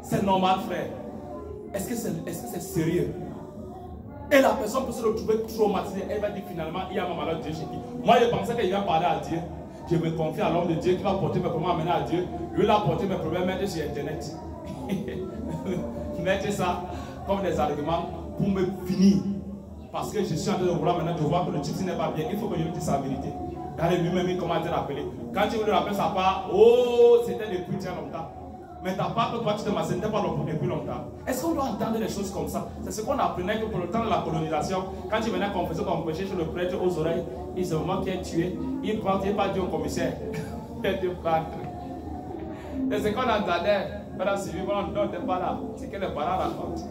C'est normal, frère. Est-ce que c'est sérieux? Et la personne peut se retrouver traumatisée. Elle va dire finalement, il y a un malade Dieu chez qui. Moi, je pensais qu'il va parler à Dieu. Je me confie à l'homme de Dieu qui va porter mes problèmes, amener à Dieu. Lui, il a porté mes problèmes, mettre sur Internet. Mettre ça comme des arguments pour me finir. Parce que je suis en train de vouloir maintenant, de voir que le type n'est pas bien. Il faut que je lui dise sa vérité. Regardez lui-même comment il rappelé. Quand tu veux le rappeler, ça part. Oh, c'était depuis très longtemps. Mais ta part que toi tu te masses, c'était pas depuis longtemps. Est-ce qu'on doit entendre des choses comme ça? C'est ce qu'on apprenait que pour le temps de la colonisation, quand tu venais confesser comme péché chez le prêtre aux oreilles, il se moment qui est tué, il prend, il n'est pas dit au commissaire. Il te prend. Et ce qu'on entendait, pendant ce jour, on n'était pas là. C'est que les parents racontent.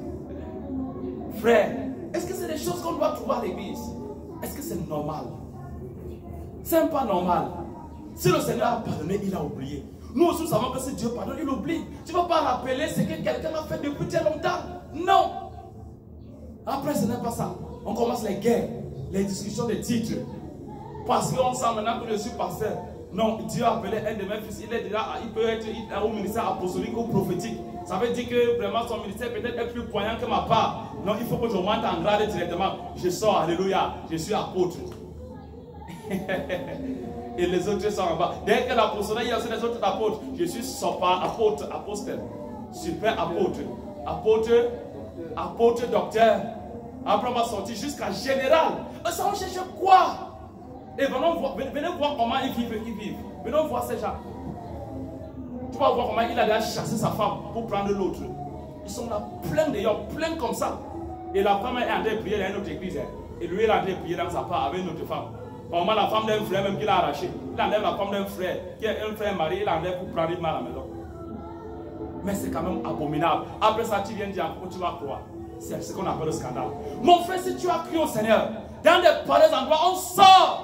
Frère, est-ce que c'est des choses qu'on doit trouver à l'église? Est-ce que c'est normal? C'est pas normal. Si le Seigneur a pardonné, il a oublié. Nous aussi, nous savons que si Dieu pardonne, il oublie. Tu ne vas pas rappeler ce que quelqu'un a fait depuis très longtemps. Non. Après, ce n'est pas ça. On commence les guerres, les discussions de titres. Parce qu'on sent maintenant que je suis pasteur. Non, Dieu a appelé un de mes fils. Il peut être au ministère apostolique ou prophétique. Ça veut dire que vraiment son ministère peut-être est plus poignant que ma part. Non, il faut que je monte en grade directement. Je sors, alléluia, je suis apôtre. Et les autres sont en bas. Dès que l'apôtre, il y a aussi les autres apôtres. Je suis sopa, apôtre, apostle, super apôtre, apôtre, docteur. Après, on va sortir jusqu'à général. Ça, on cherche quoi? Et venez voir comment ils vivent, Venez voir ces gens. Tu vas voir comment il a déjà chassé sa femme pour prendre l'autre. Ils sont là pleins d'ailleurs, pleins comme ça. Et la femme est en train de prier dans une autre église. Et lui, il est en train de prier dans sa part avec une autre femme. Au moment, la femme d'un frère même qu'il a arraché. Il enlève la femme d'un frère, qui est un frère marié, il enlève pour prendre mal à la maison. Mais c'est quand même abominable. Après ça, tu viens dire encore, tu vas croire. C'est ce qu'on appelle le scandale. Mon frère, si tu as cru au Seigneur, dans des pareils endroits, on sort.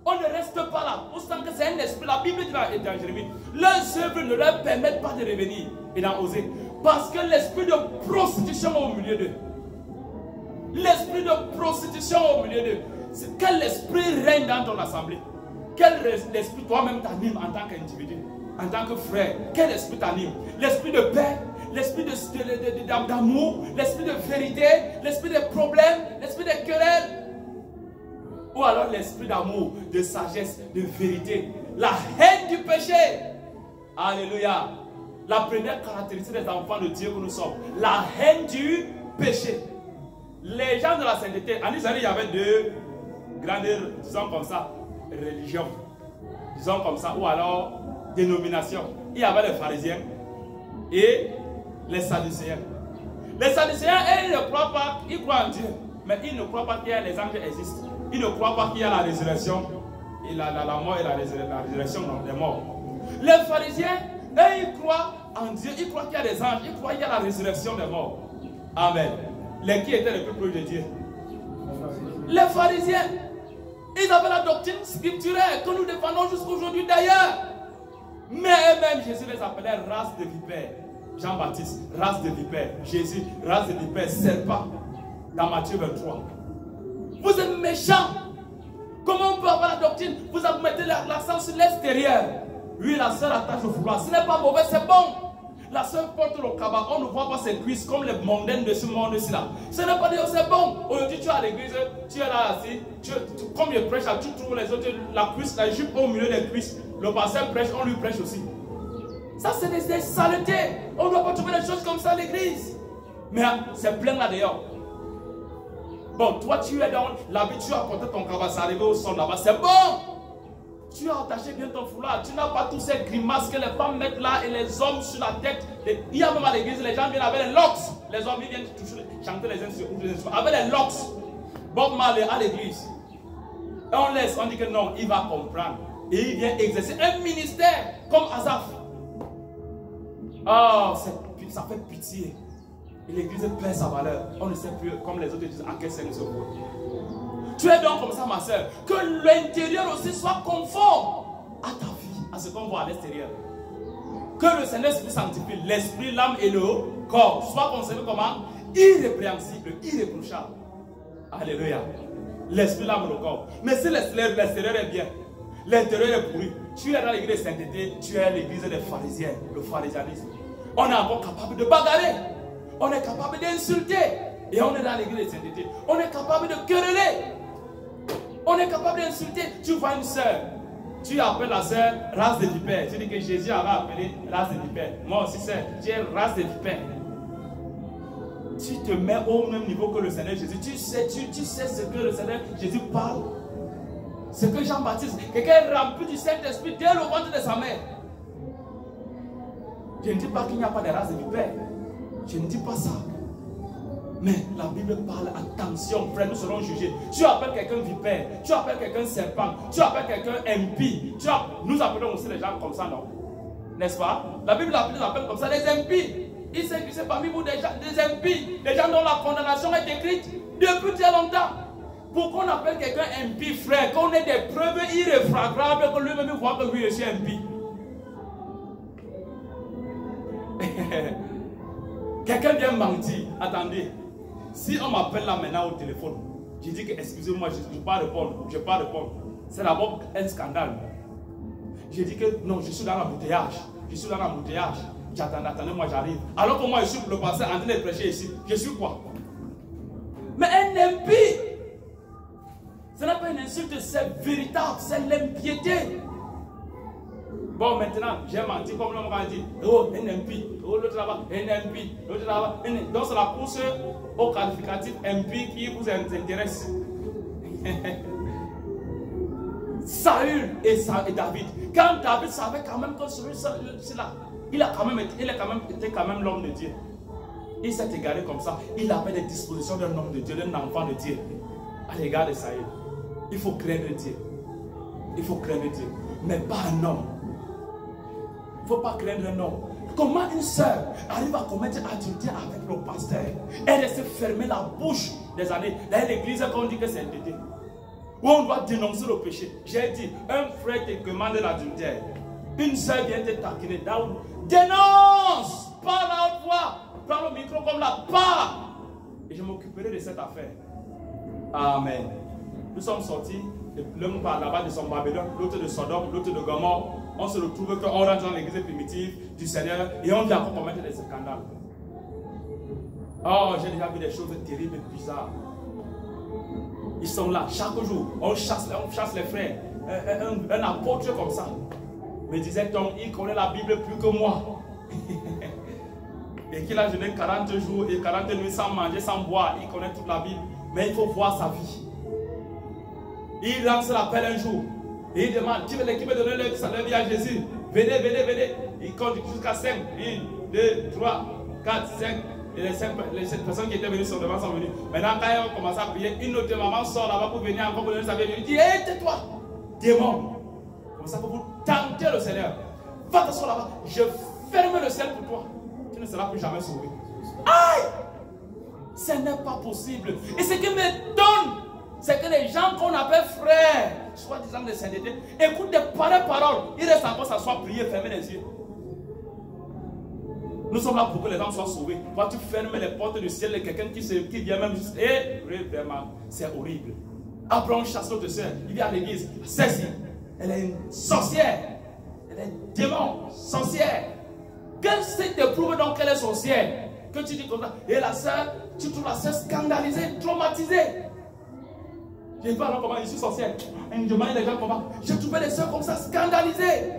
On ne reste pas là. On sent que c'est un esprit. La Bible dit dans Jérémie, leurs œuvres ne leur permettent pas de revenir et d'en oser. Parce que l'esprit de prostitution est au milieu d'eux. L'esprit de prostitution est au milieu d'eux. Quel esprit règne dans ton assemblée? Quel esprit toi-même t'anime en tant qu'individu, en tant que frère? Quel esprit t'anime? L'esprit de paix, l'esprit d'amour, l'esprit de vérité, l'esprit de problèmes, l'esprit de querelles? Ou alors l'esprit d'amour, de sagesse, de vérité? La haine du péché. Alléluia. La première caractéristique des enfants de Dieu que nous sommes, la haine du péché. Les gens de la sainteté, en Israël, il y avait deux grandes, disons comme ça, religions. Disons comme ça, ou alors dénominations. Il y avait les pharisiens et les sadducéens. Les sadducéens, ils ne croient pas, ils croient en Dieu, mais ils ne croient pas qu'il y a les anges existent. Ils ne croient pas qu'il y a la résurrection, et la mort et la résurrection des morts. Les pharisiens, eux, ils croient en Dieu, ils croient qu'il y a des anges, ils croient qu'il y a la résurrection des morts. Amen. Les qui étaient les plus proches de Dieu? Les pharisiens. Ils avaient la doctrine scripturaire que nous défendons jusqu'à aujourd'hui d'ailleurs. Mais eux-mêmes, Jésus les appelait race de vipères. Jean-Baptiste, race de vipères. Jésus, race de vipères, serpent. Dans Matthieu 23. Vous êtes méchants. Comment on peut avoir la doctrine? Vous mettez l'accent sur l'extérieur. Oui, la sœur attache au foulard. Ce n'est pas mauvais, c'est bon. La sœur porte le cabas, on ne voit pas ses cuisses comme les mondaines de ce monde-ci là. Ce n'est pas dire c'est bon. Aujourd'hui, tu es à l'église, tu es là assis, comme il prêche, tu trouves les autres, la cuisse, la jupe au milieu des cuisses. Le pasteur prêche, on lui prêche aussi. Ça, c'est des saletés. On ne doit pas trouver des choses comme ça à l'église. Mais c'est plein là d'ailleurs. Bon, toi, tu es dans l'habitude à porter ton cabas, c'est arrivé au sol là-bas, c'est bon. Tu as attaché bien ton foulard. Tu n'as pas tous ces grimaces que les femmes mettent là et les hommes sur la tête. Il y a même à l'église, les gens viennent avec les locks. Les hommes viennent toucher, chanter les instruments avec les locks. Bob Marley à l'église. Et on laisse, on dit que non, il va comprendre. Et il vient exercer un ministère comme Asaph. Oh, ça fait pitié. Et l'église perd sa valeur. On ne sait plus, comme les autres disent, à quel sens se vaut. Tu es donc comme ça, ma soeur, que l'intérieur aussi soit conforme à ta vie, à ce qu'on voit à l'extérieur. Que le Saint-Esprit sanctifie l'esprit, l'âme et le corps soient conservés comment? Irrépréhensibles, irréprochables. Alléluia. L'esprit, l'âme et le corps. Mais si l'extérieur est bien, l'intérieur est pourri, tu es dans l'église de sainteté, tu es l'église des pharisiens, le pharisianisme. On est encore capable de bagarrer. On est capable d'insulter. Et on est dans l'église de sainteté. On est capable de quereller. On est capable d'insulter. Tu vois une soeur. Tu appelles la soeur race de vipère. Tu dis que Jésus avait appelé race de vipère. Moi aussi, c'est tu es race de vipère. Tu te mets au même niveau que le Seigneur Jésus. Tu sais ce que le Seigneur Jésus parle. Ce que Jean-Baptiste, quelqu'un est rempli du Saint-Esprit dès le ventre de sa mère. Je ne dis pas qu'il n'y a pas de race de vipère. Je ne dis pas ça. Mais la Bible parle, attention, frère, nous serons jugés. Tu appelles quelqu'un vipère, tu appelles quelqu'un serpent, tu appelles quelqu'un impie. Nous appelons aussi les gens comme ça, non? N'est-ce pas? La Bible les appelle comme ça, les impies. Il s'agissait parmi vous des impies, des gens dont la condamnation est écrite depuis très longtemps. Pourquoi on appelle quelqu'un impie, frère? Qu'on ait des preuves irréfragables que lui-même voit que lui est impie. Quelqu'un vient mentir. Attendez. Si on m'appelle là maintenant au téléphone, je dis que excusez-moi, je ne peux pas répondre. Je ne peux pas répondre. C'est d'abord un scandale. Je dis que non, je suis dans l'embouteillage. Je suis dans l'embouteillage. Attendez-moi, j'arrive. Alors que moi, je suis le pasteur en train de prêcher ici. Je suis quoi? Mais un impie, ce n'est pas une insulte, c'est véritable, c'est l'impiété. Bon, maintenant, j'ai menti comme l'homme a dit. Oh, un impie. Oh, l'autre là-bas, un impie. L'autre là-bas, un impie. Donc, c'est la course au qualificatif impie qui vous intéresse. Saül et David. Quand David savait quand même que celui-là, il a quand même été l'homme de Dieu. Il s'est égaré comme ça. Il avait des dispositions d'un homme de Dieu, d'un enfant de Dieu. À l'égard de Saül. Il faut craindre Dieu. Il faut craindre Dieu. Mais pas un homme. Il ne faut pas craindre un homme. Comment une sœur arrive à commettre adultère avec le pasteur? Elle reste fermer la bouche des années. Dans l'église, quand on dit que c'est l'été, où on doit dénoncer le péché. J'ai dit, un frère te demande l'adultère. Une sœur vient te taquiner. Dénonce! Parle à haute voix. Prends le micro comme la part. Et je m'occuperai de cette affaire. Amen. Nous sommes sortis. L'un par là-bas de son Babylone, l'autre de Sodome, l'autre de Gomorrhe. On se retrouve qu'on rentre dans l'église primitive du Seigneur et on vient encore commettre des scandales. Oh, j'ai déjà vu des choses terribles et bizarres. Ils sont là chaque jour. On chasse les frères. Un apôtre comme ça me disait-on, il connaît la Bible plus que moi. Et qu'il a jeûné 40 jours et 40 nuits sans manger, sans boire. Il connaît toute la Bible. Mais il faut voir sa vie. Il lance l'appel un jour. Et il demande, qui veut donner le vie à Jésus? Venez, venez, venez. Il compte jusqu'à 5. 1, 2, 3, 4, 5. Et les 5 personnes qui étaient venues sur devant sont venues. Maintenant, quand ils ont commencé à prier, une autre maman sort là-bas pour venir encore pour donner sa vie. Il dit, hé, tais-toi, démon. Comme ça, pour vous tenter le Seigneur. Va t'asseoir là-bas. Je ferme le ciel pour toi. Tu ne seras plus jamais sauvé. Aïe! Ce n'est pas possible. Et ce qui m'étonne, c'est que les gens qu'on appelle frères, soi-disant de sainteté, écoutent des pareilles paroles. Ils restent encore s'asseoir, prier, fermer les yeux. Nous sommes là pour que les gens soient sauvés. Quand tu fermes les portes du ciel, il y a quelqu'un qui vient même juste. Et vraiment, c'est horrible. Après, on chasse notre soeur. Il vient à l'église. Celle-ci, elle est une sorcière. Elle est un démon, sorcière. Qu'est-ce qui te prouve donc qu'elle est sorcière? Que tu dis comme ça. Et la soeur, tu trouves la soeur scandalisée, traumatisée. Je ne sais pas comment je suis sorcière. Je demande les gens comment. J'ai trouvé des soeurs comme ça scandalisées.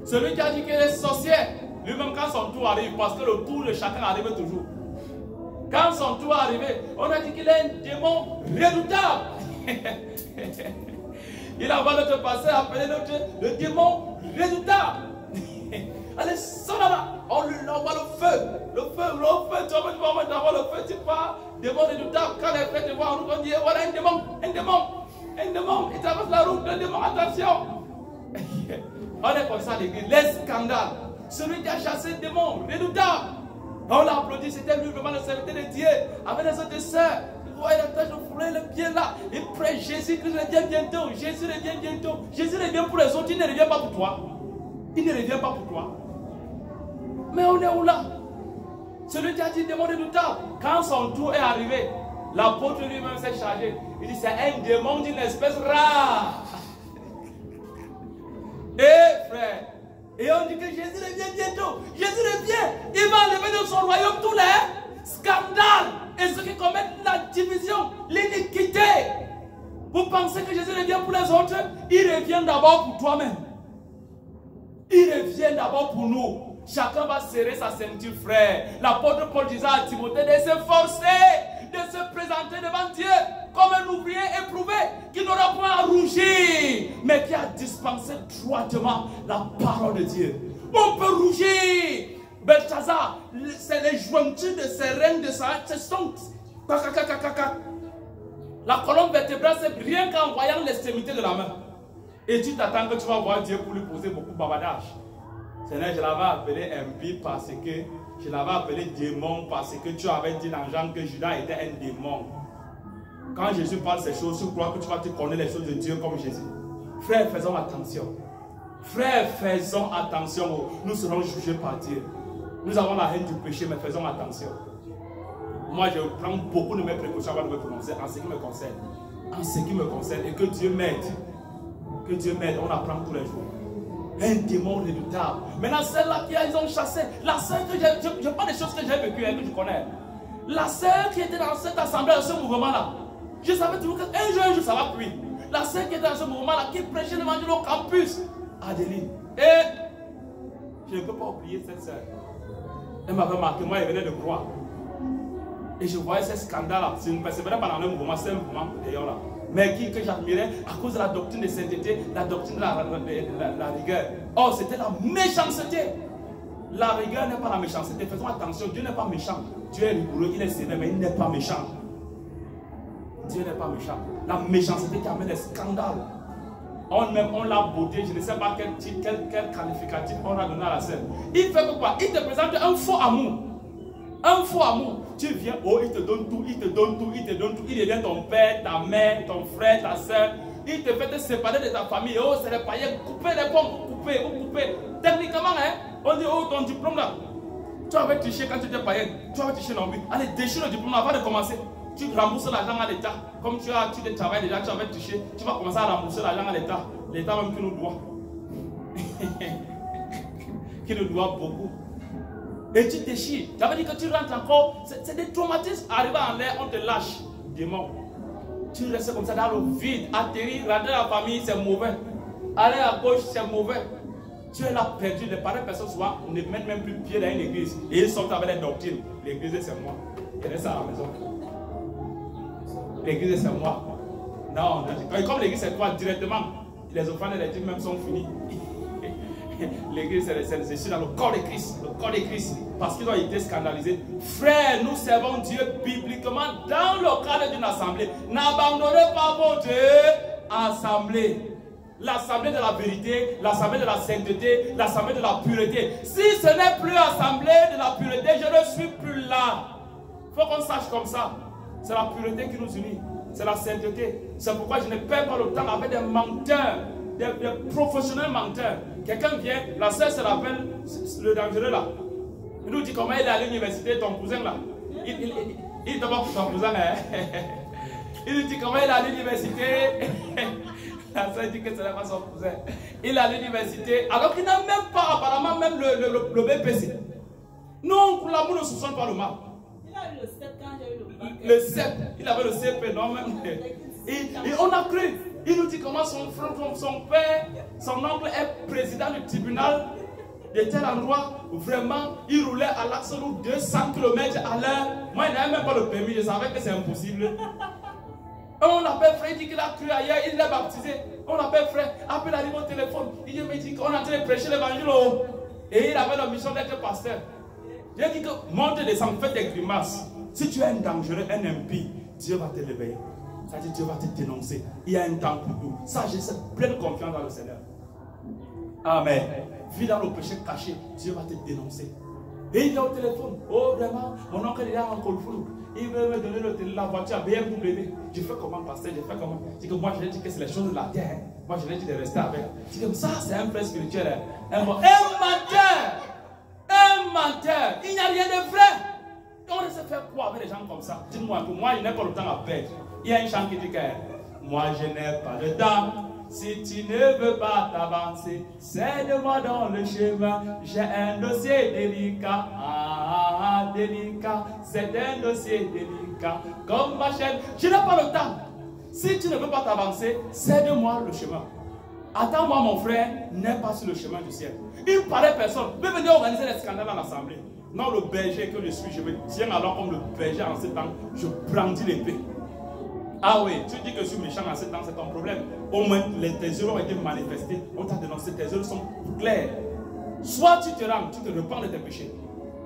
Celui qui a dit qu'elle est sorcière, lui-même quand son tour arrive, parce que le tour de chacun arrive toujours. Quand son tour est arrivé, on a dit qu'il est un démon redoutable. Il a envoyé notre pasteur appeler le démon redoutable. Allez, sors là-bas. On lui envoie le feu. Le feu, tu vas avoir le feu, tu pars. Démon redoutable. Quand les frères te voient en route, on dit voilà un démon, un démon, un démon. Il traverse la route, un démon, attention. On est comme ça à l'église, les scandales. Celui qui a chassé le démon redoutable. On l'a applaudi, c'était lui vraiment le serviteur de Dieu. Avec les autres sœurs. Ouais, la tâche de fourrer le pied là. Il prêche Jésus-Christ revient bientôt. Jésus revient bientôt. Jésus revient pour les autres, il ne revient pas pour toi. Il ne revient pas pour toi. Mais on est où là? Celui qui a dit démon redoutable. Quand son tour est arrivé, l'apôtre lui-même s'est chargé. Il dit c'est un démon d'une espèce rare. Eh frère, Et on dit que Jésus revient bientôt. Jésus revient. Il va enlever de son royaume tous les scandales et ceux qui commettent la division, l'iniquité. Vous pensez que Jésus revient pour les autres? Il revient d'abord pour toi-même. Il revient d'abord pour nous. Chacun va serrer sa ceinture, frère. L'apôtre Paul disait à Timothée de s'efforcer, de se présenter devant Dieu comme un ouvrier éprouvé qui n'aura point à rougir, mais qui a dispensé droitement la parole de Dieu. On peut rougir. Belshazzar, c'est les jointures de ces reines de sa ce sont. La colonne vertébrale, c'est rien qu'en voyant l'extrémité de la main. Et tu t'attends que tu vas voir Dieu pour lui poser beaucoup de bavardage. Seigneur, je l'avais appelé impie parce que je l'avais appelé démon parce que tu avais dit dans Jean que Judas était un démon. Quand Jésus parle ces choses, tu crois que tu vas te connaître les choses de Dieu comme Jésus. Frère, faisons attention. Frère, faisons attention. Nous serons jugés par Dieu. Nous avons la haine du péché, mais faisons attention. Moi, je prends beaucoup de mes précautions avant de me prononcer en ce qui me concerne. En ce qui me concerne. Et que Dieu m'aide. Que Dieu m'aide. On apprend tous les jours. Un démon redoutable. Maintenant, celle-là qu'ils ont chassé. La sœur que je parle des choses que j'ai vécues et que je connais. La sœur qui était dans cette assemblée, dans ce mouvement-là. Je savais toujours qu'un jour, ça va pluire. La sœur qui était dans ce mouvement-là, qui prêchait l'évangile au campus. Adeline. Et je ne peux pas oublier cette sœur. Elle m'avait marqué, moi, elle venait de croire. Et je voyais ces scandales-là. C'est une persévérance pendant un mouvement, c'est un mouvement d'ailleurs là. Mais que j'admirais à cause de la doctrine de sainteté, la doctrine de la rigueur. Oh, c'était la méchanceté. La rigueur n'est pas la méchanceté. Faisons attention, Dieu n'est pas méchant. Dieu est rigoureux, il est sévère, mais il n'est pas méchant. Dieu n'est pas méchant. La méchanceté qui amène des scandales. On l'a beauté, je ne sais pas quel qualificatif on a donné à la scène. Il fait quoi? Il te présente un faux amour. Un faux amour. Tu viens, oh, il te donne tout, il te donne tout, il te donne tout. Il devient ton père, ta mère, ton frère, ta soeur. Il te fait te séparer de ta famille. Oh, c'est les païens. Coupez les pommes, coupez. Techniquement, hein, on dit, oh, ton diplôme là. Tu avais triché quand tu étais païen. Tu avais triché dans le but. Allez, déchire le diplôme avant de commencer. Tu rembourses l'argent à l'État. Comme tu travailles déjà, tu avais triché. Tu vas commencer à rembourser l'argent à l'État. L'État même qui nous doit. Qui nous doit beaucoup. Et tu déchires. Ça veut dire que tu rentres encore. C'est des traumatismes. Arrivé en l'air, on te lâche. Démon. Tu restes comme ça dans le vide. Atterrir, rentrer dans la famille, c'est mauvais. Aller à gauche, c'est mauvais. Tu es là perdu. Les parents personnes souvent ne mettent même plus pied dans une église. Et ils sortent avec les doctrines. L'église, c'est moi. Il reste à la maison. L'église, c'est moi. Non, comme l'église, c'est toi directement. Les offrandes et les dîmes même sont finies. L'église, c'est ici dans le corps de Christ. Le corps de Christ. Parce qu'ils ont été scandalisés. Frère, nous servons Dieu bibliquement dans le cadre d'une assemblée. N'abandonnez pas votre assemblée. L'assemblée de la vérité, l'assemblée de la sainteté, l'assemblée de la pureté. Si ce n'est plus assemblée de la pureté, je ne suis plus là. Il faut qu'on sache comme ça. C'est la pureté qui nous unit. C'est la sainteté. C'est pourquoi je ne perds pas le temps avec des menteurs, des professionnels menteurs. Quelqu'un vient, la sœur se rappelle, le dangereux là. Il nous dit comment il est à l'université, ton cousin là. Il est d'abord ton cousin. Hein? Il nous dit comment il est à l'université. La sœur dit que ce n'est pas son cousin. Il est à l'université, alors qu'il n'a même pas apparemment même le BPC. Non, pour l'amour ne soupçonne pas le mal. Il a eu le CEP quand j'ai eu le bac. Le CEP, il avait le CEP, non même. Et on a cru. Il nous dit comment son père, son oncle est président du tribunal de tel endroit. Vraiment, il roulait à l'axe 200 km à l'heure. Moi, il n'avait même pas le permis, je savais que c'est impossible. On appelle frère, il dit qu'il a cru ailleurs, il l'a baptisé. On appelle frère, appelle arrive au téléphone. Il me dit qu'on est en train de prêcher l'évangile. Et il avait la mission d'être pasteur. J'ai dit que monte et descend, faites des grimaces. Si tu es un dangereux, un impie, Dieu va te réveiller. C'est-à-dire Dieu va te dénoncer. Il y a un temps pour tout. Ça, j'ai cette pleine confiance dans le Seigneur. Amen. Vis dans le péché caché, Dieu va te dénoncer. Et il est au téléphone. Oh, vraiment, mon oncle est en colfou. Il veut me donner la voiture BMW. Je fais comment, pasteur? Je fais comment? Je dis que moi, je lui ai dit que c'est les choses de la terre. Moi, je lui ai dit de rester avec. Je dis que ça, c'est un frère spirituel. Un menteur. Un menteur. Il n'y a rien de vrai. On se fait quoi avec des gens comme ça? Dites-moi un peu. Moi, je n'ai pas le temps à perdre. Il y a un chant qui dit que moi, je n'ai pas de temps. Si tu ne veux pas t'avancer, cède-moi dans le chemin. J'ai un dossier délicat. Ah, délicat. C'est un dossier délicat. Comme ma chaîne. Je n'ai pas le temps. Si tu ne veux pas t'avancer, cède-moi le chemin. Attends-moi, mon frère, n'est pas sur le chemin du ciel. Une pareille personne peut venir organiser des scandales à l'assemblée. Non, le berger que je suis, je me tiens alors comme le berger en ce temps, je brandis l'épée. Ah oui, tu dis que je suis méchant en ce temps, c'est ton problème. Au moins, tes yeux ont été manifestés, on t'a dénoncé, tes yeux sont clairs. Soit tu te rends, tu te repens de tes péchés.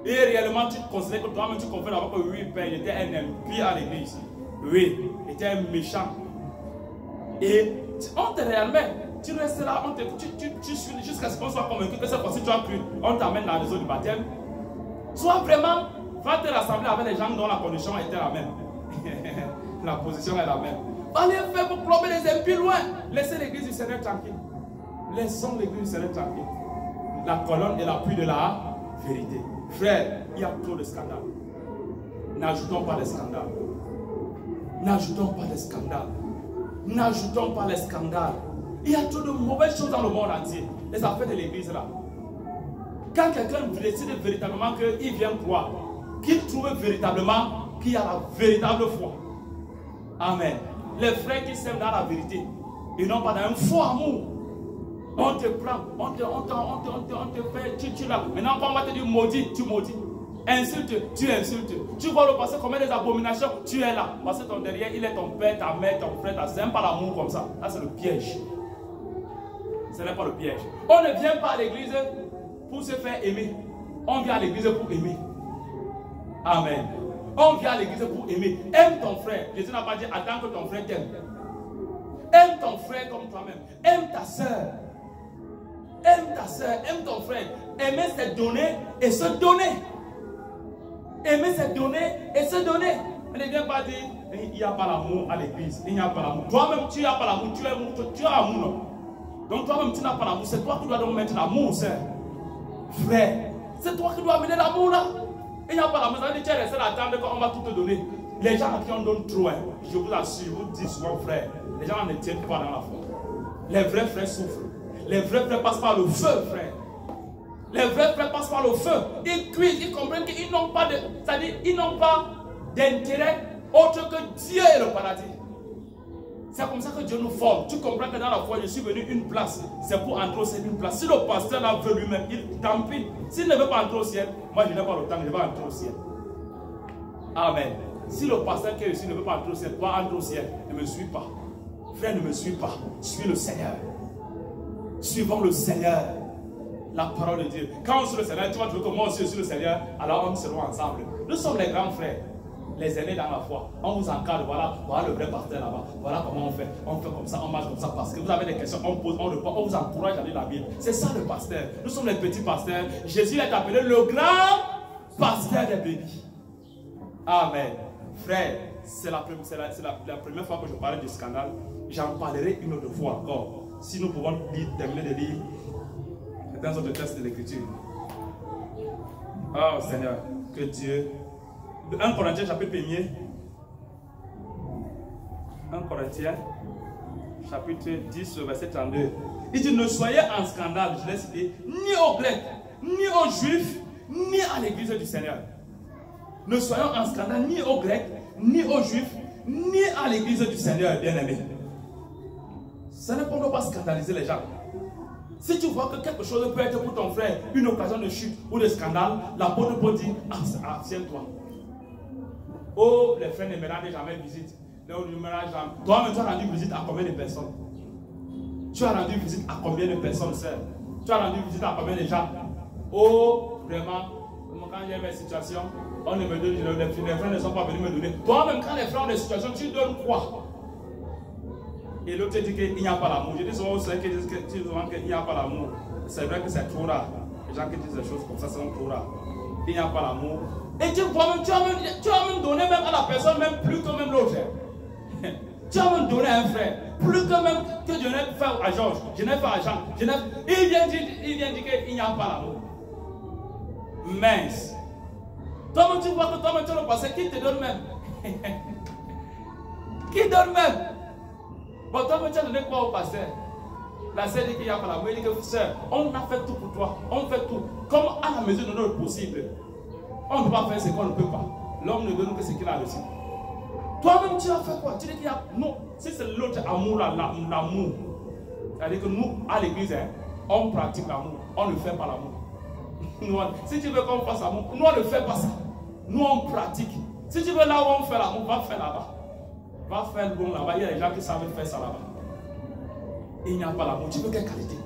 Et réellement, tu te considères que toi-même, tu confères d'abord que oui, Père, il était un impie à l'église. Oui, il était un méchant. Et on te réalmente. Tu restes là, tu suis jusqu'à ce qu'on soit convaincu que cette fois-ci tu as cru. On t'amène dans la maison du baptême. Soit vraiment, va te rassembler avec les gens dont la condition était la même. La position est la même. Allez faire pour plomber les impies loin. Laissez l'église du Seigneur tranquille. Laissons l'église du Seigneur tranquille. La colonne est l'appui de la vérité. Frère, il y a trop de scandales. N'ajoutons pas les scandales. N'ajoutons pas les scandales. N'ajoutons pas les scandales. Il y a trop de mauvaises choses dans le monde entier. Les affaires de l'église là. Quand quelqu'un décide véritablement qu'il vient croire, qu'il trouve véritablement qu'il y a la véritable foi. Amen. Les frères qui s'aiment dans la vérité, et non pas dans un faux amour. On te prend, on te fait, tu là. Maintenant, quand on va te dire maudit, tu maudis. Insulte, tu insultes. Tu vois le passé comme des abominations, tu es là. Parce que ton derrière, il est ton père, ta mère, ton frère, ta sœur. Pas l'amour comme ça. Là, c'est le piège. Ce n'est pas le piège. On ne vient pas à l'église pour se faire aimer. On vient à l'église pour aimer. Amen. On vient à l'église pour aimer. Aime ton frère. Jésus n'a pas dit attends que ton frère t'aime. Aime ton frère comme toi-même. Aime ta soeur. Aime ta soeur. Aime ton frère. Aimer, c'est donner et se donner. Aimer, c'est donner et se donner. On ne vient pas dire il n'y a pas l'amour à l'église. Il n'y a pas l'amour. Toi-même, tu n'as pas l'amour. Tu as l'amour, non? Donc toi-même, tu n'as pas l'amour. C'est toi qui dois donc mettre l'amour, sœur. Frère, c'est toi qui dois amener l'amour là. Il n'y a pas l'amour. Ça veut dire que tu es resté à attendre qu'on va tout te donner. Les gens qui en donnent trop, hein, je vous assure, je vous dis souvent, frère, les gens ne tiennent pas dans la foi. Les vrais frères souffrent. Les vrais frères passent par le feu, frère. Les vrais frères passent par le feu. Ils cuisent, ils comprennent qu'ils n'ont pas de, c'est-à-dire, ils n'ont pas d'intérêt autre que Dieu et le paradis. C'est comme ça que Dieu nous forme. Tu comprends que dans la foi, je suis venu une place. C'est pour entrer au ciel une place. Si le pasteur là veut lui-même, il tant pis. S'il ne veut pas entrer au ciel, moi je n'ai pas le temps, je vais entrer au ciel. Amen. Si le pasteur qui est ici ne veut pas entrer au ciel, toi entre au ciel. Ne me suis pas. Frère, ne me suis pas. Suis le Seigneur. Suivons le Seigneur. La parole de Dieu. Quand on suit le Seigneur, tu vas trouver que moi aussi je suis le Seigneur. Alors on sera ensemble. Nous sommes les grands frères. Les aînés dans la foi, on vous encadre, voilà le vrai pasteur là-bas, voilà comment on fait comme ça, on marche comme ça, parce que vous avez des questions, on pose, on répond, on vous encourage à lire la Bible. C'est ça le pasteur. Nous sommes les petits pasteurs. Jésus est appelé le grand pasteur des bébés. Amen. Frère, c'est la première fois que je parlais du scandale. J'en parlerai une autre fois encore. Si nous pouvons terminer de lire dans autres textes de l'écriture. Oh Seigneur, que Dieu. 1 Corinthiens chapitre 1er. 1 Corinthiens chapitre 10 verset 32. Il dit ne soyez en scandale, je l'ai cité, ni aux Grecs, ni aux Juifs, ni à l'église du Seigneur. Ne soyons en scandale ni aux Grecs, ni aux Juifs, ni à l'église du Seigneur, bien-aimé. Ça ne peut pas scandaliser les gens. Si tu vois que quelque chose peut être pour ton frère une occasion de chute ou de scandale, l'apôtre Paul dit abstiens-toi. Oh, les frères ne me rendent jamais visite. Toi-même, tu as rendu visite à combien de personnes? Tu as rendu visite à combien de personnes, sœur? Tu as rendu visite à combien de gens? Oh, vraiment, quand j'ai mes situations, on ne me donne, les frères ne sont pas venus me donner. Toi-même, quand les frères ont des situations, tu donnes quoi? Et l'autre dit qu'il n'y a pas l'amour. Je dis souvent aux sœurs qui disent qu'il n'y a pas l'amour. C'est vrai que c'est trop rare. Les gens qui disent des choses comme ça sont trop rares. Il n'y a pas l'amour. Et tu as même donné même à la personne, même plus que même l'autre. Tu as même donné à un frère, plus que même que je n'ai fait à Georges, je n'ai fait à Jean. Il vient dire qu'il n'y a pas l'amour. Mince. Toi-même tu vois que toi-même tu le passé, qui te donne même? Qui donne même? Bon, toi-même tu as donné quoi au pasteur? La sœur dit qu'il n'y a pas l'amour. Il dit que sœur, on a fait tout pour toi. On fait tout. Comme à la mesure de notre possible. On ne peut pas faire ce qu'on ne peut pas. L'homme ne donne que ce qu'il a reçu. Toi-même, tu as fait quoi? Tu dis qu'il y a. Non, si c'est l'autre amour, l'amour. C'est-à-dire que nous, à l'église, hein, on pratique l'amour. On ne fait pas l'amour. Si tu veux qu'on fasse l'amour, nous, on ne fait pas ça. Nous, on pratique. Si tu veux là où on fait l'amour, va faire là-bas. Va faire le bon là-bas. Il y a des gens qui savent faire ça là-bas. Il n'y a pas l'amour. Tu veux quelle qualité?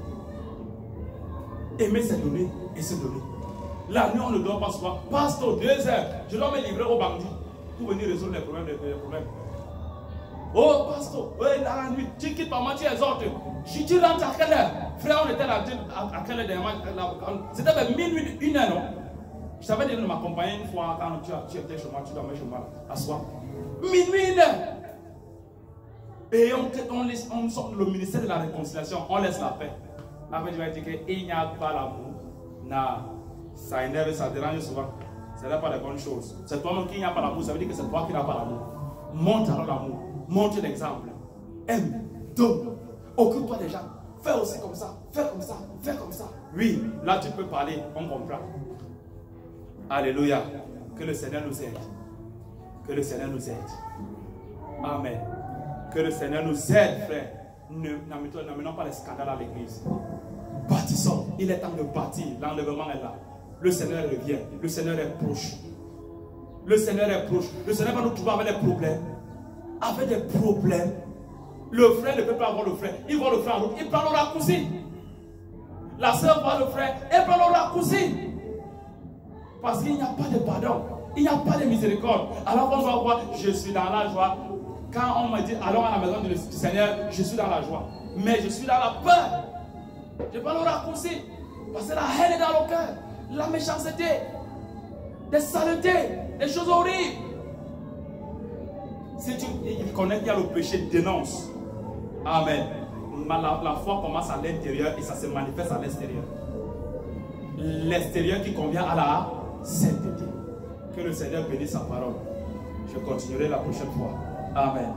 Aimer, c'est donner et se donner. La nuit, on ne dort pas souvent. Pasteur, 2 heures, je dois me livrer aux bandits pour venir résoudre les problèmes. Oh, pasteur, ouais, dans la nuit, tu quittes maman, tu exhortes. Tu rentres à quelle heure? Frère, on était à quelle heure? C'était vers minuit, 1 heure, non? Je savais dire de m'accompagner une fois quand tu étais chez moi, tu dormais chez moi, à soir. Minuit, 1 heure. Et on sort le ministère de la réconciliation, on laisse la paix. Après, je vais dire qu'il n'y a pas l'amour. Non, ça énerve, ça dérange souvent. Ce n'est pas la bonne chose. C'est toi-même qui n'y a pas l'amour, ça veut dire que c'est toi qui n'as pas l'amour. Montre alors l'amour, montre l'exemple. Aime, donne, occupe-toi des gens. Fais aussi comme ça, fais comme ça, fais comme ça. Oui, là tu peux parler, on comprend. Alléluia. Que le Seigneur nous aide. Que le Seigneur nous aide. Amen. Que le Seigneur nous aide, frère. N'amenons pas les scandales à l'église. Bâtissons. Il est temps de bâtir. L'enlèvement est là. Le Seigneur revient. Le Seigneur est proche. Le Seigneur est proche. Le Seigneur va nous trouver avec des problèmes. Avec des problèmes. Le frère ne peut pas avoir le frère. Il voit le frère en route. Il prend le raccourci. La sœur voit le frère. Elle prend le raccourci. Parce qu'il n'y a pas de pardon. Il n'y a pas de miséricorde. Alors on va voir, je suis dans la joie. Quand on me dit, allons à la maison du Seigneur, je suis dans la joie. Mais je suis dans la peur. Je peux le raccourci. Parce que la haine est dans le cœur. La méchanceté. Des saletés. Des choses horribles. Si tu connais qu'il y a le péché, dénonce. Amen. La foi commence à l'intérieur et ça se manifeste à l'extérieur. L'extérieur qui convient à la sainteté. Que le Seigneur bénisse sa parole. Je continuerai la prochaine fois. Amen.